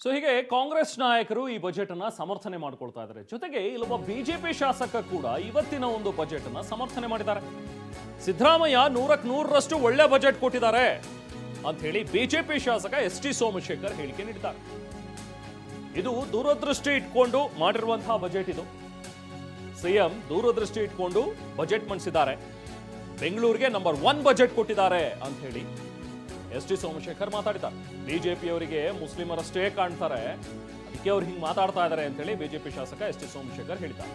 So ಹೀಗೆ ಕಾಂಗ್ರೆಸ್ ನಾಯಕರು ಈ ಬಜೆಟ್ ಅನ್ನ ಸಮರ್ಥನೆ ಮಾಡಿಕೊಳ್ತಾ ಇದ್ದಾರೆ. ಜೊತೆಗೆ ಇಲ್ಲೊಬ್ಬ ಬಿಜೆಪಿ ಶಾಸಕ ಕೂಡ ಇವತ್ತಿನ ಒಂದು ಬಜೆಟ್ ಅನ್ನ ಸಮರ್ಥನೆ ಮಾಡಿದ್ದಾರೆ. ಸಿದ್ದರಾಮಯ್ಯ 100% ಒಳ್ಳೆ ಬಜೆಟ್ ಕೊಟ್ಟಿದ್ದಾರೆ ಅಂತ ಹೇಳಿ ಬಿಜೆಪಿ ಶಾಸಕ ಎಸ್.ಟಿ. ಸೋಮಶೇಖರ್ ಹೇಳಿಕೆ ನೀಡಿದ್ದಾರೆ. ಇದು ದೂರದೃಷ್ಟಿ ಇಟ್ಕೊಂಡು ಮಾಡಿರುವಂತಹ ಬಜೆಟ್. ಇದು ಸಿಎಂ ದೂರದೃಷ್ಟಿ ಇಟ್ಕೊಂಡು ಬಜೆಟ್ ಮಂಡಿಸಿದ್ದಾರೆ. ಬೆಂಗಳೂರಿಗೆ ನಂಬರ್ 1 ಬಜೆಟ್ ಕೊಟ್ಟಿದ್ದಾರೆ ಅಂತ ಹೇಳಿ ಎಸ್.ಟಿ. ಸೋಮಶೇಖರ್ ಮಾತಾಡಿದ್ದಾರೆ. ಬಿಜೆಪಿಯವರಿಗೆ ಮುಸ್ಲಿಮರಷ್ಟೇ ಕಾಣ್ತಾರೆ, ಅದಕ್ಕೆ ಅವ್ರು ಹಿಂಗೆ ಮಾತಾಡ್ತಾ ಇದ್ದಾರೆ ಅಂತ ಹೇಳಿ ಬಿಜೆಪಿ ಶಾಸಕ ಎಸ್.ಟಿ. ಸೋಮಶೇಖರ್ ಹೇಳಿದ್ದಾರೆ.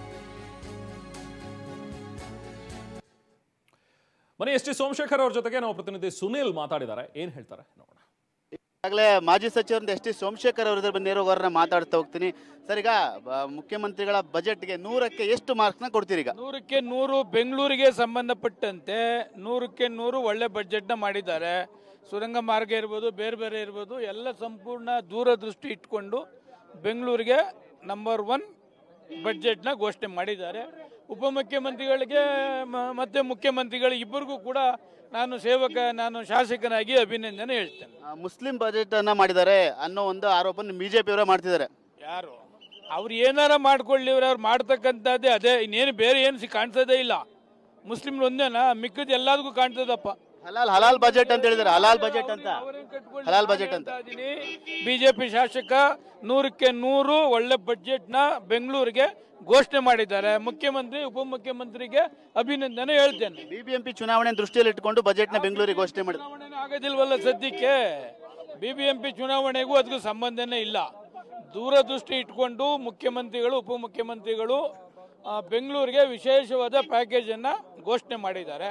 ಬನ್ನಿ ಎಸ್.ಟಿ. ಸೋಮಶೇಖರ್ ಅವ್ರ ಜೊತೆಗೆ ನಾವು ಪ್ರತಿನಿಧಿ ಸುನಿಲ್ ಮಾತಾಡಿದ್ದಾರೆ. ಏನ್ ಹೇಳ್ತಾರೆ ನೋಡೋಣ. ಈಗಾಗಲೇ ಮಾಜಿ ಸಚಿವರಿಂದ ಎಸ್.ಟಿ. ಸೋಮಶೇಖರ್ ಅವರ ಬಂದು ನೇರವಾಗಿ ಮಾತಾಡ್ತಾ ಹೋಗ್ತೀನಿ. ಸರ್, ಈಗ ಮುಖ್ಯಮಂತ್ರಿಗಳ ಬಜೆಟ್ಗೆ 100ಕ್ಕೆ ಎಷ್ಟು ಮಾರ್ಕ್ಸ್ನ ಕೊಡ್ತೀರಿ? ಈಗ 100ಕ್ಕೆ 100 ಬೆಂಗಳೂರಿಗೆ ಸಂಬಂಧಪಟ್ಟಂತೆ 100ಕ್ಕೆ 100 ಒಳ್ಳೆ ಬಜೆಟ್ನ ಮಾಡಿದ್ದಾರೆ. ಸುರಂಗ ಮಾರ್ಗ ಇರ್ಬೋದು, ಬೇರೆ ಬೇರೆ ಇರ್ಬೋದು, ಎಲ್ಲ ಸಂಪೂರ್ಣ ದೂರದೃಷ್ಟಿ ಇಟ್ಕೊಂಡು ಬೆಂಗಳೂರಿಗೆ ನಂಬರ್ 1 ಬಜೆಟ್ನ ಘೋಷಣೆ ಮಾಡಿದ್ದಾರೆ. ಉಪಮುಖ್ಯಮಂತ್ರಿಗಳಿಗೆ ಮತ್ತೆ ಮುಖ್ಯಮಂತ್ರಿಗಳು ಇಬ್ಬರಿಗೂ ಕೂಡ ನಾನು ಶಾಸಕನಾಗಿ ಅಭಿನಂದನೆ ಹೇಳ್ತೇನೆ. ಮುಸ್ಲಿಂ ಬಜೆಟ್ ಅನ್ನ ಮಾಡಿದ್ದಾರೆ ಅನ್ನೋ ಒಂದು ಆರೋಪ ಬಿಜೆಪಿ ಅವರೇ ಮಾಡ್ತಿದ್ದಾರೆ. ಯಾರು ಅವ್ರು ಏನಾರ ಮಾಡ್ಕೊಳ್ಳಿ, ಅವ್ರು ಮಾಡ್ತಕ್ಕಂಥದ್ದೇ ಅದೇ, ಇನ್ನೇನು ಬೇರೆ ಏನು ಕಾಣಿಸೋದೇ ಇಲ್ಲ. ಮುಸ್ಲಿಮ್ರು ಒಂದೇನಾ, ಮಿಕ್ಕದ ಎಲ್ಲದಕ್ಕೂ ಕಾಣ್ತದಪ್ಪ. ಹಲಾಲ್ ಬಜೆಟ್ ಅಂತ ಹೇಳಿದ್ದಾರೆ. ಹಲಾಲ್ ಬಜೆಟ್ ಅಂತ ಬಿಜೆಪಿ ಶಾಸಕ 100ಕ್ಕೆ 100 ಒಳ್ಳೆ ಬಜೆಟ್ನ ಬೆಂಗಳೂರಿಗೆ ಘೋಷಣೆ ಮಾಡಿದ್ದಾರೆ. ಮುಖ್ಯಮಂತ್ರಿ ಉಪಮುಖ್ಯಮಂತ್ರಿಗೆ ಅಭಿನಂದನೆ ಹೇಳ್ತೇನೆ. ಬಿಬಿಎಂಪಿ ಚುನಾವಣೆ ದೃಷ್ಟಿಯಲ್ಲಿ ಇಟ್ಟುಕೊಂಡು ಬಜೆಟ್ ನ ಬೆಂಗಳೂರಿಗೆ ಘೋಷಣೆ ಮಾಡಿದ್ದಾರೆ. ಚುನಾವಣೆ ಆಗೋದಿಲ್ವಲ್ಲ ಸದ್ಯಕ್ಕೆ. ಬಿಬಿಎಂಪಿ ಚುನಾವಣೆಗೂ ಅದಕ್ಕೂ ಸಂಬಂಧನೇ ಇಲ್ಲ. ದೂರದೃಷ್ಟಿ ಇಟ್ಕೊಂಡು ಮುಖ್ಯಮಂತ್ರಿಗಳು ಉಪಮುಖ್ಯಮಂತ್ರಿಗಳು ಬೆಂಗಳೂರಿಗೆ ವಿಶೇಷವಾದ ಪ್ಯಾಕೇಜ್ ಅನ್ನ ಘೋಷಣೆ ಮಾಡಿದ್ದಾರೆ.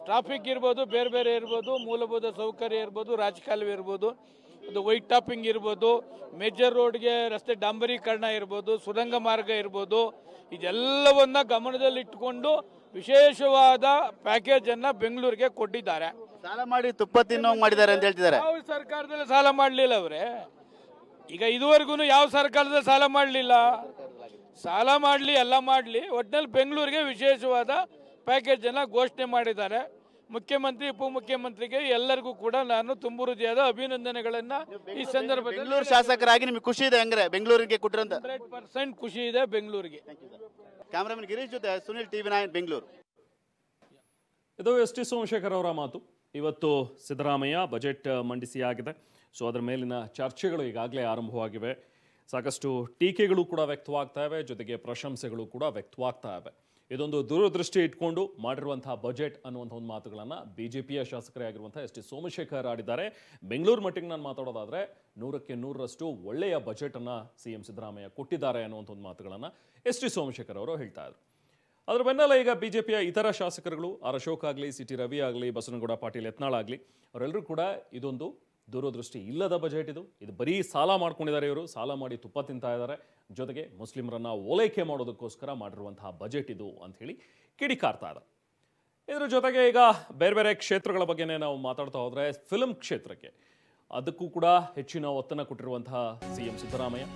ಟ್ರಾಫಿಕ್ ಇರ್ಬೋದು, ಬೇರೆ ಬೇರೆ ಇರ್ಬೋದು, ಮೂಲಭೂತ ಸೌಕರ್ಯ ಇರ್ಬೋದು, ರಾಜಕಾಲುವೆ ಇರ್ಬೋದು, ಅದು ವೈಟ್ ಟಾಪಿಂಗ್ ಇರ್ಬೋದು, ಮೇಜರ್ ರೋಡ್ಗೆ ರಸ್ತೆ ಡಾಂಬರೀಕರಣ ಇರ್ಬೋದು, ಸುರಂಗ ಮಾರ್ಗ ಇರ್ಬೋದು, ಇದೆಲ್ಲವನ್ನ ಗಮನದಲ್ಲಿಟ್ಟುಕೊಂಡು ವಿಶೇಷವಾದ ಪ್ಯಾಕೇಜ್ ಅನ್ನ ಬೆಂಗಳೂರಿಗೆ ಕೊಟ್ಟಿದ್ದಾರೆ. ಸಾಲ ಮಾಡಿ ತುಪ್ಪ ತಿನ್ನೋಂಗ್ ಮಾಡಿದ್ದಾರೆ ಅಂತ ಹೇಳ್ತಿದ್ದಾರೆ. ಯಾವ ಸರ್ಕಾರದಲ್ಲಿ ಸಾಲ ಮಾಡಲಿಲ್ಲ ಅವರೇ. ಈಗ ಇದುವರೆಗೂ ಯಾವ ಸರ್ಕಾರದಲ್ಲಿ ಸಾಲ ಮಾಡಲಿಲ್ಲ. ಸಾಲ ಮಾಡಲಿ ಎಲ್ಲ ಮಾಡಲಿ, ಒಟ್ಟಿನಲ್ಲಿ ಬೆಂಗಳೂರಿಗೆ ವಿಶೇಷವಾದ ಪ್ಯಾಕೇಜ್ ಅನ್ನ ಘೋಷಣೆ ಮಾಡಿದ್ದಾರೆ. ಮುಖ್ಯಮಂತ್ರಿ ಉಪಮುಖ್ಯಮಂತ್ರಿಗೆ ಎಲ್ಲರಿಗೂ ಕೂಡ ನಾನು ತುಂಬು ಹೃದಯದ ಅಭಿನಂದನೆಗಳನ್ನ ಈ ಸಂದರ್ಭದಲ್ಲಿ. ಬೆಂಗಳೂರು ಶಾಸಕರಾಗಿ ನಿಮಗೆ ಖುಷಿ ಇದೆ ಅಂದ್ರೆ ಬೆಂಗಳೂರಿಗೆ ಕೊಟ್ಟಿರಂತ? 100% ಖುಷಿ ಇದೆ ಬೆಂಗಳೂರಿಗೆ. ಕ್ಯಾಮರಾಮನ್ ಗಿರೀಶ್ ಜೊತೆ ಸುನಿಲ್, TV9 ಬೆಂಗಳೂರು. ಇದು ಎಸ್.ಟಿ. ಸೋಮಶೇಖರ್ ಅವರ ಮಾತು. ಇವತ್ತು ಸಿದ್ದರಾಮಯ್ಯ ಬಜೆಟ್ ಮಂಡಿಸಿ ಆಗಿದೆ. ಸೊ ಅದರ ಮೇಲಿನ ಚರ್ಚೆಗಳು ಈಗಾಗಲೇ ಆರಂಭವಾಗಿವೆ. ಸಾಕಷ್ಟು ಟೀಕೆಗಳು ಕೂಡ ವ್ಯಕ್ತವಾಗ್ತಾ ಇವೆ, ಜೊತೆಗೆ ಪ್ರಶಂಸೆಗಳು ಕೂಡ ವ್ಯಕ್ತವಾಗ್ತಾ ಇವೆ. ಇದೊಂದು ದೂರದೃಷ್ಟಿ ಇಟ್ಕೊಂಡು ಮಾಡಿರುವಂತಹ ಬಜೆಟ್ ಅನ್ನುವಂಥ ಒಂದು ಮಾತುಗಳನ್ನು ಬಿಜೆಪಿಯ ಶಾಸಕರೇ ಆಗಿರುವಂಥ ಎಸ್.ಟಿ. ಸೋಮಶೇಖರ್ ಆಡಿದ್ದಾರೆ. ಬೆಂಗಳೂರು ಮಟ್ಟಿಗೆ ನಾನು ಮಾತಾಡೋದಾದರೆ 100ಕ್ಕೆ 100ರಷ್ಟು ಒಳ್ಳೆಯ ಬಜೆಟನ್ನು CM ಸಿದ್ದರಾಮಯ್ಯ ಕೊಟ್ಟಿದ್ದಾರೆ ಅನ್ನುವಂಥ ಒಂದು ಮಾತುಗಳನ್ನು ಎಸ್.ಟಿ. ಸೋಮಶೇಖರ್ ಅವರು ಹೇಳ್ತಾ ಇದ್ರು. ಅದರ ಬೆನ್ನಲ್ಲೇ ಈಗ ಬಿಜೆಪಿಯ ಇತರ ಶಾಸಕರುಗಳು ಆರ್ ಅಶೋಕ್ ಆಗಲಿ, CT ರವಿ ಆಗಲಿ, ಬಸವನಗೌಡ ಪಾಟೀಲ್ ಯತ್ನಾಳ್ ಆಗಲಿ, ಅವರೆಲ್ಲರೂ ಕೂಡ ಇದೊಂದು ದೂರದೃಷ್ಟಿ ಇಲ್ಲದ ಬಜೆಟ್ ಇದು ಬರೀ ಸಾಲ ಮಾಡ್ಕೊಂಡಿದ್ದಾರೆ. ಇವರು ಸಾಲ ಮಾಡಿ ತುಪ್ಪ ತಿಂತಾ ಇದ್ದಾರೆ. ಜೊತೆಗೆ ಮುಸ್ಲಿಮರನ್ನ ಓಲೈಕೆ ಮಾಡೋದಕ್ಕೋಸ್ಕರ ಮಾಡಿರುವಂತಹ ಬಜೆಟ್ ಇದು ಅಂತ ಹೇಳಿ ಕಿಡಿಕಾರ್ತಾ ಇದ್ದಾರೆ. ಇದರ ಜೊತೆಗೆ ಈಗ ಬೇರೆ ಬೇರೆ ಕ್ಷೇತ್ರಗಳ ಬಗ್ಗೆನೇ ನಾವು ಮಾತಾಡ್ತಾ ಹೋದರೆ, ಫಿಲ್ಮ್ ಕ್ಷೇತ್ರಕ್ಕೆ ಅದಕ್ಕೂ ಕೂಡ ಹೆಚ್ಚಿನ ಒತ್ತನ್ನು ಕೊಟ್ಟಿರುವಂತಹ CM ಸಿದ್ದರಾಮಯ್ಯ.